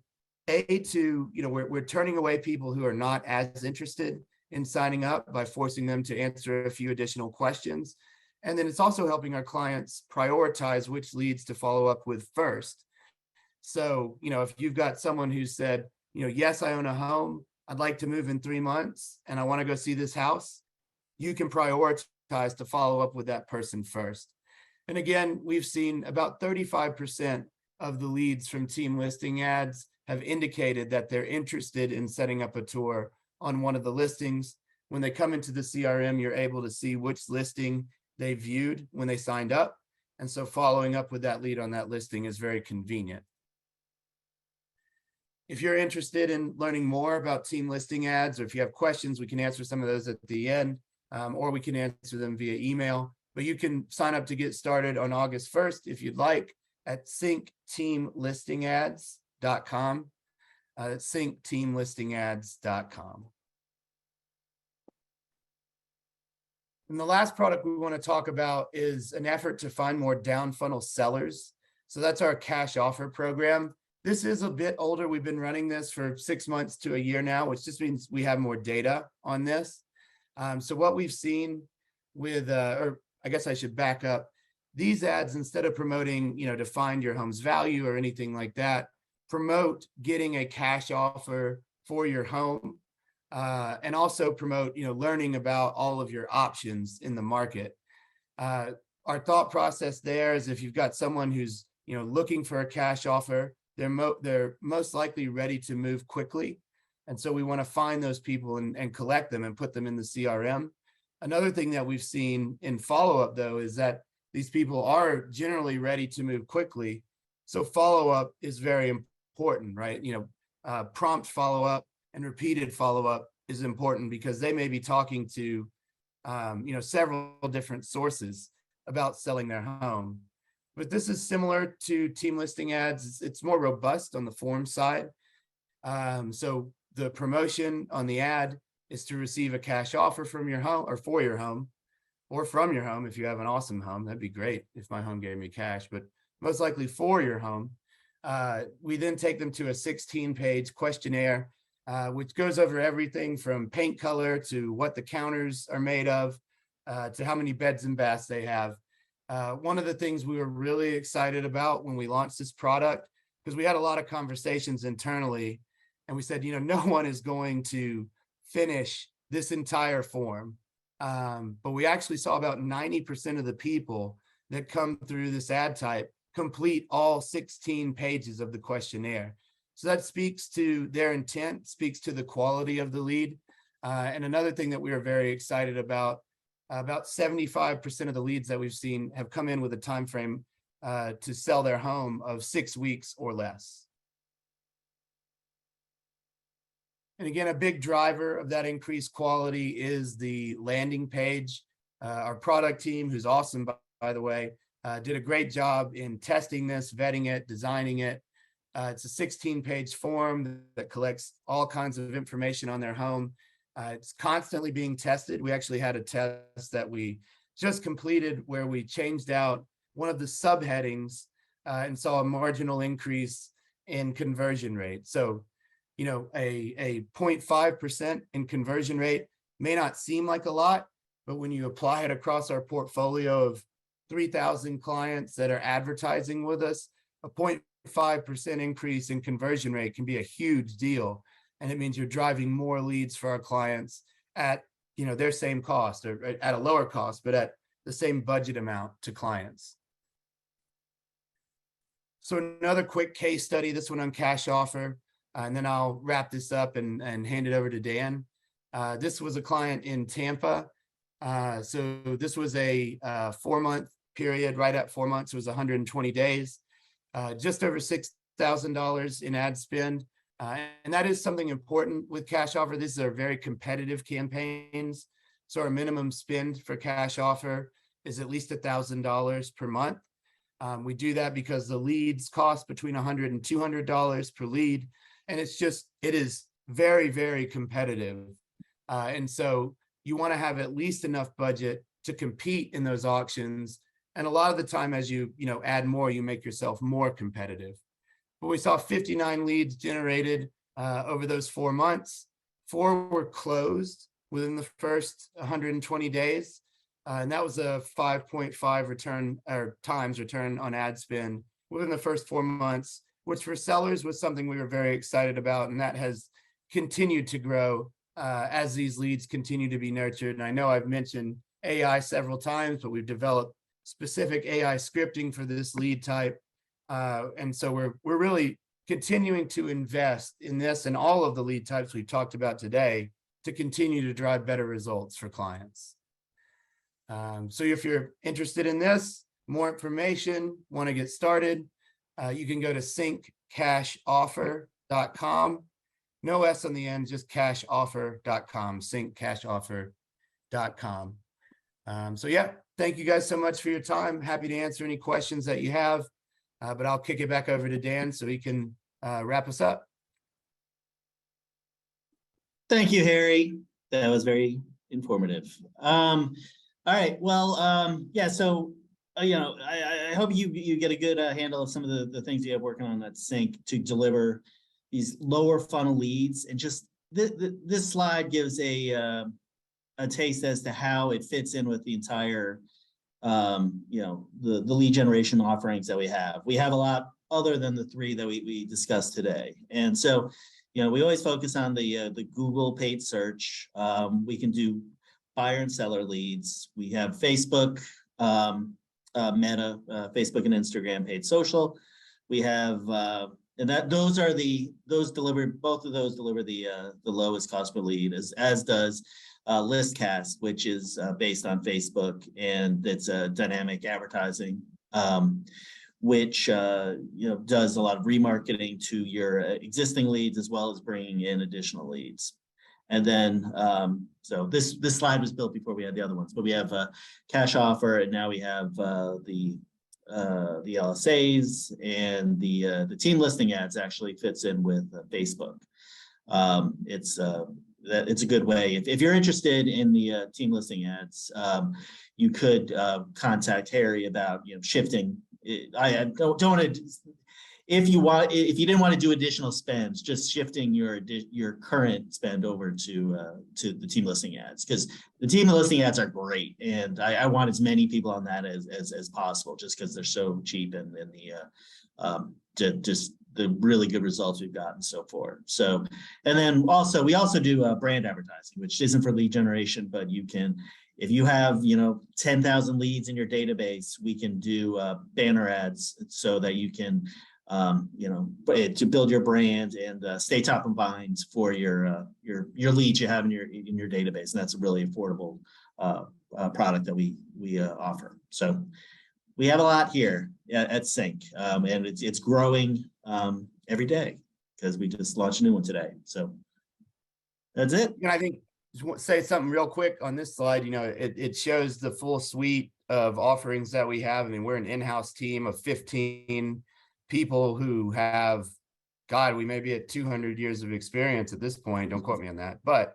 we're turning away people who are not as interested in signing up by forcing them to answer a few additional questions. And then it's also helping our clients prioritize which leads to follow up with first. So, if you've got someone who said, yes, I own a home, I'd like to move in 3 months, and I want to go see this house, you can prioritize to follow up with that person first. And again, we've seen about 35% of the leads from team listing ads have indicated that they're interested in setting up a tour on one of the listings. When they come into the CRM, you're able to see which listing they viewed when they signed up. And so following up with that lead on that listing is very convenient. If you're interested in learning more about team listing ads, or if you have questions, we can answer some of those at the end, or we can answer them via email. but you can sign up to get started on August 1st if you'd like at cincteamlistingads.com. That's cincteamlistingads.com. And the last product we want to talk about is an effort to find more down funnel sellers. So that's our cash offer program. This is a bit older. We've been running this for 6 months to a year now, which just means we have more data on this. So what we've seen with, or I guess I should back up, these ads, instead of promoting, to find your home's value or anything like that, promote getting a cash offer for your home. And also promote, learning about all of your options in the market. Our thought process there is if you've got someone who's, looking for a cash offer, they're most likely ready to move quickly. And so we want to find those people and collect them and put them in the CRM. Another thing that we've seen in follow-up, though, is that these people are generally ready to move quickly. So follow-up is very important, right? Prompt follow-up and repeated follow-up is important because they may be talking to, several different sources about selling their home. But this is similar to team listing ads. It's more robust on the form side. So the promotion on the ad is to receive a cash offer from your home or for your home or from your home. If you have an awesome home, that'd be great if my home gave me cash, but most likely for your home. We then take them to a 16-page questionnaire, which goes over everything from paint color to what the counters are made of, to how many beds and baths they have. One of the things we were really excited about when we launched this product, because we had a lot of conversations internally, and we said, no one is going to finish this entire form. But we actually saw about 90% of the people that come through this ad type complete all 16 pages of the questionnaire. So that speaks to their intent, speaks to the quality of the lead. And another thing that we are very excited about 75% of the leads that we've seen have come in with a time frame to sell their home of 6 weeks or less. And again, a big driver of that increased quality is the landing page. Our product team, who's awesome, by the way, did a great job in testing this, vetting it, designing it. It's a 16-page form that collects all kinds of information on their home. It's constantly being tested. We actually had a test that we just completed where we changed out one of the subheadings and saw a marginal increase in conversion rate. So, a 0.5% in conversion rate may not seem like a lot, but when you apply it across our portfolio of 3,000 clients that are advertising with us, a 0.5% increase in conversion rate can be a huge deal. And it means you're driving more leads for our clients at, their same cost or at a lower cost, but at the same budget amount to clients. So another quick case study, this one on cash offer, and then I'll wrap this up and hand it over to Dan. This was a client in Tampa. So this was a 4-month period, right at 4 months, it was 120 days, just over $6,000 in ad spend. And that is something important with cash offer. These are very competitive campaigns. So our minimum spend for cash offer is at least $1,000 per month. We do that because the leads cost between $100 and $200 per lead. And it is very, very competitive. And so you want to have at least enough budget to compete in those auctions. And a lot of the time, as you add more, you make yourself more competitive. But we saw 59 leads generated over those 4 months. 4 were closed within the first 120 days. And that was a 5.5 return or times return on ad spend within the first 4 months, which for sellers was something we were very excited about. And that has continued to grow as these leads continue to be nurtured. And I know I've mentioned AI several times, but we've developed specific AI scripting for this lead type. And so we're really continuing to invest in this and all of the lead types we've talked about today to continue to drive better results for clients. So if you're interested in this, more information, want to get started, you can go to cinccashoffer.com. No S on the end, just cashoffer.com, cinccashoffer.com. So yeah, thank you guys so much for your time. Happy to answer any questions that you have. But I'll kick it back over to Dan so he can wrap us up. Thank you, Harry. That was very informative. All right, well, yeah, so I hope you get a good handle of some of the things you have working on at CINC to deliver these lower funnel leads. And just this slide gives a taste as to how it fits in with the entire the lead generation offerings that we have. We have a lot other than the three that we discussed today. And so, we always focus on the Google paid search. We can do buyer and seller leads. We have Facebook, Meta, Facebook and Instagram paid social. We have and both of those deliver the lowest cost per lead, as does Listcast, which is based on Facebook, and it's a dynamic advertising, which does a lot of remarketing to your existing leads as well as bringing in additional leads. And then so this slide was built before we had the other ones, but we have a cash offer, and now we have the LSAs, and the team listing ads actually fits in with Facebook. It's a good way. If you're interested in the team listing ads, you could contact Harry about shifting. I don't want to. If you didn't want to do additional spends, just shifting your current spend over to the team listing ads, because the team listing ads are great, and I want as many people on that as possible, just because they're so cheap, and just the really good results we've gotten so far. So, and then we also do brand advertising, which isn't for lead generation, but you can, if you have 10,000 leads in your database, we can do banner ads so that you can to build your brand and stay top of mind for your leads you have in your database. And that's a really affordable product that we offer. So we have a lot here at CINC, and it's growing every day, because we just launched a new one today. So that's it. I think just want to say something real quick on this slide. It shows the full suite of offerings that we have. I mean, we're an in-house team of 15 people who have, God, we may be at 200 years of experience at this point. Don't quote me on that, but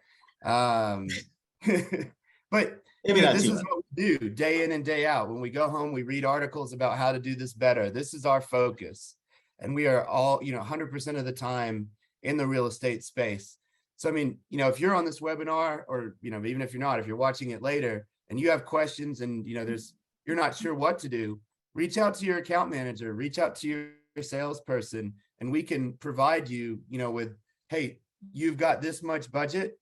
but this is what we do day in and day out. When we go home, we read articles about how to do this better. This is our focus, and we are all 100% of the time in the real estate space. So I mean, if you're on this webinar, or even if you're not, if you're watching it later and you have questions, and you're not sure what to do, reach out to your account manager, reach out to your salesperson, and we can provide you with, hey, you've got this much budget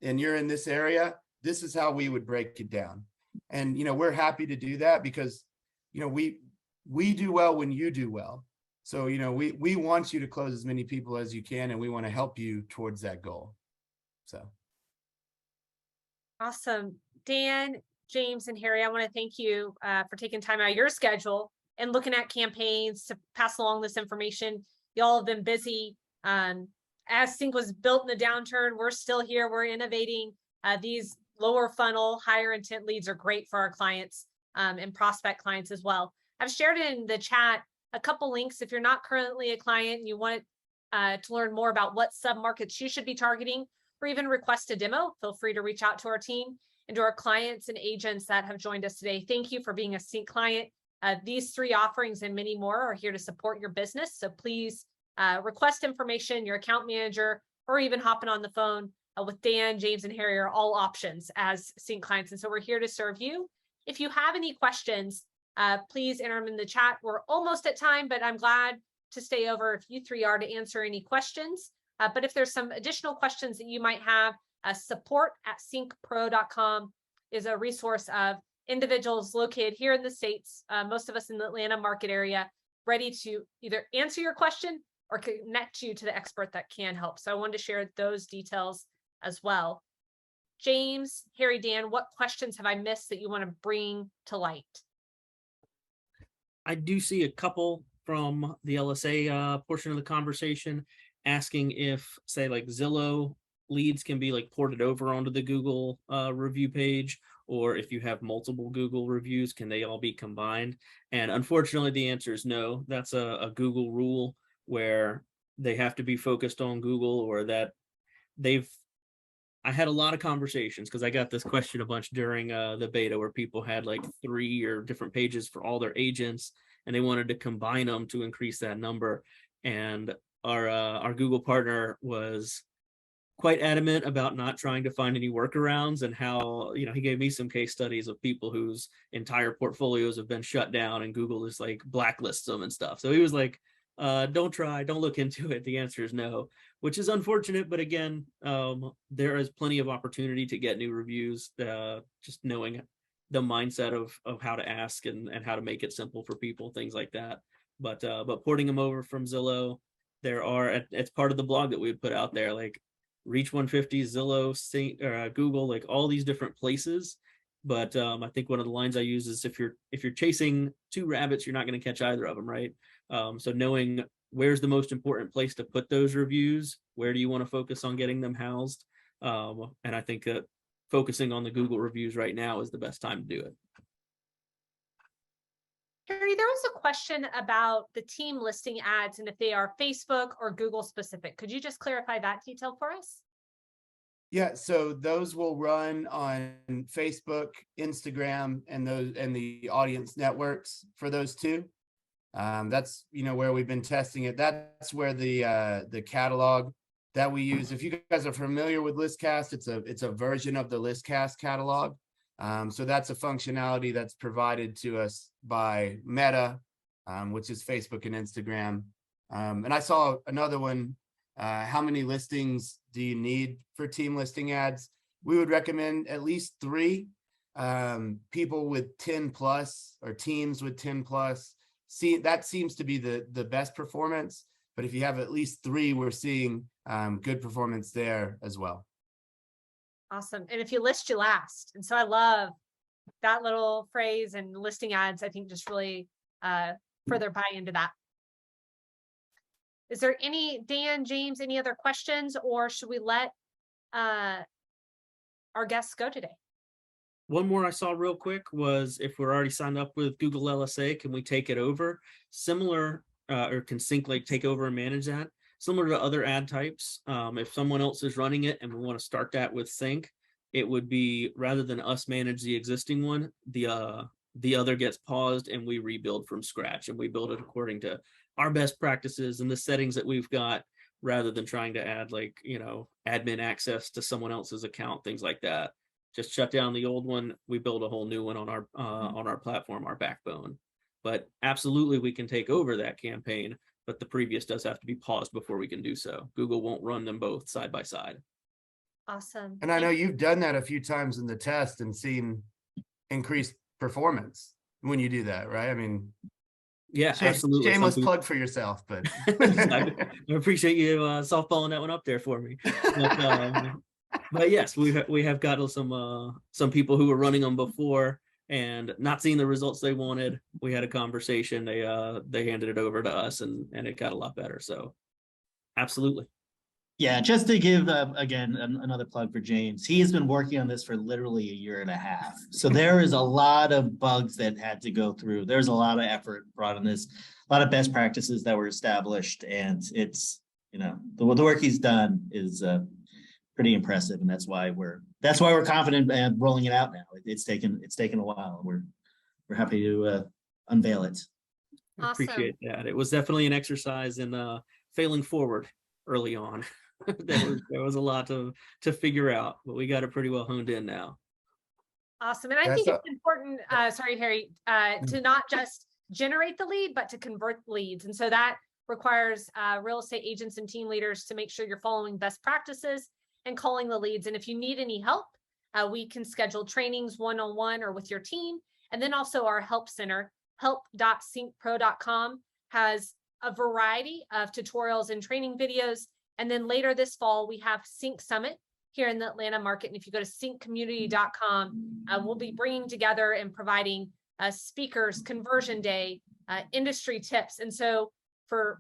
and you're in this area, this is how we would break it down. And we're happy to do that, because we do well when you do well. So we want you to close as many people as you can, and we want to help you towards that goal. So awesome. Dan, James, and Harry, I want to thank you for taking time out of your schedule and looking at campaigns to pass along this information. Y'all have been busy. As CINC was built in the downturn, we're still here. We're innovating. These lower funnel, higher intent leads are great for our clients and prospect clients as well. I've shared in the chat a couple links. If you're not currently a client and you want to learn more about what submarkets you should be targeting, or even request a demo, feel free to reach out to our team and to our clients and agents that have joined us today. Thank you for being a CINC client. These three offerings and many more are here to support your business. So please request information, your account manager, or even hopping on the phone with Dan, James, and Harry are all options as CINC clients. And so we're here to serve you. If you have any questions, please enter them in the chat. We're almost at time, but I'm glad to stay over if you three are to answer any questions. But if there's some additional questions that you might have, support@cincpro.com is a resource of individuals located here in the States, most of us in the Atlanta market area, ready to either answer your question or connect you to the expert that can help. So I wanted to share those details as well. James, Harry, Dan, what questions have I missed that you want to bring to light? I do see a couple from the LSA portion of the conversation asking if, say, like Zillow leads can be like ported over onto the Google review page, or if you have multiple Google reviews, can they all be combined? And unfortunately, the answer is no. That's a Google rule where they have to be focused on Google, or that I had a lot of conversations because I got this question a bunch during the beta, where people had like 3 or different pages for all their agents, and they wanted to combine them to increase that number. And our Google partner was quite adamant about not trying to find any workarounds, and how, he gave me some case studies of people whose entire portfolios have been shut down and Google is like blacklists them and stuff. So he was like, don't look into it. The answer is no, which is unfortunate. But again, there is plenty of opportunity to get new reviews, just knowing the mindset of how to ask and how to make it simple for people, things like that. But porting them over from Zillow, it's part of the blog that we put out there, like Reach 150, Zillow, Google, like all these different places. But I think one of the lines I use is, if you're chasing 2 rabbits, you're not going to catch either of them, right? So knowing where's the most important place to put those reviews, where do you want to focus on getting them housed? And I think that focusing on the Google reviews right now is the best time to do it. Harry, there was a question about the team listing ads and if they are Facebook or Google specific. Could you just clarify that detail for us? Yeah, so those will run on Facebook, Instagram, and the audience networks for those 2. That's where we've been testing it. That's where the catalog that we use. If you guys are familiar with Listcast, it's a version of the Listcast catalog. So that's a functionality that's provided to us by Meta, which is Facebook and Instagram. And I saw another one. How many listings do you need for team listing ads? We would recommend at least 3. People with 10 plus, or teams with 10 plus. That seems to be the best performance. But if you have at least 3, we're seeing good performance there as well. Awesome. And if you list, you last. And so I love that little phrase, and listing ads, I think, just really further buy into that. Is there Dan, James, any other questions, or should we let our guests go today? One more I saw real quick was, if we're already signed up with Google LSA, can we take it over? Similar, or can CINC like take over and manage that? Similar to other ad types, if someone else is running it and we want to start that with CINC, it would be, rather than us manage the existing one, the other gets paused and we rebuild from scratch, and we build it according to our best practices and the settings that we've got, rather than trying to add admin access to someone else's account, things like that. Just shut down the old one, we build a whole new one on our platform, our backbone. But absolutely, we can take over that campaign, but the previous does have to be paused before we can do so. Google won't run them both side by side. Awesome. And I know you've done that a few times in the test and seen increased performance when you do that, right? I mean, yeah, absolutely. Shameless plug for yourself, but I appreciate you softballing that one up there for me. But yes, we have got some people who were running them before and not seeing the results they wanted. We had a conversation. They handed it over to us, and it got a lot better. So absolutely. Yeah, just to give again another plug for James. He has been working on this for literally 1.5 years. So there is a lot of bugs that had to go through. There's a lot of effort brought in this, a lot of best practices that were established, and it's the work he's done is pretty impressive, and that's why we're confident and rolling it out now. It's taken a while. We're happy to unveil it. Awesome. I appreciate that. It was definitely an exercise in failing forward early on. there was a lot to figure out, but we got it pretty well honed in now. Awesome. And I think it's important, sorry, Harry, to not just generate the lead, but to convert leads. And so that requires real estate agents and team leaders to make sure you're following best practices and calling the leads. And if you need any help, we can schedule trainings one-on-one or with your team. And then also our help center, help.cincpro.com, has a variety of tutorials and training videos. And then later this fall, we have CINC Summit here in the Atlanta market. And if you go to cincommunity.com, we'll be bringing together and providing speakers, conversion day, industry tips. And so for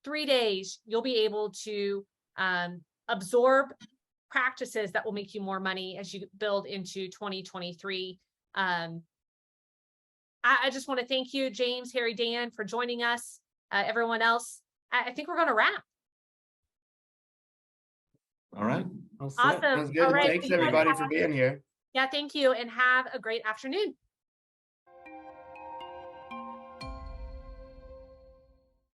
3 days, you'll be able to absorb practices that will make you more money as you build into 2023. I just want to thank you, James, Harry, Dan, for joining us. Everyone else, I think we're going to wrap. All right. All set. Awesome. Sounds good. All right. Thanks You guys everybody have- for being here. Yeah, thank you, and have a great afternoon.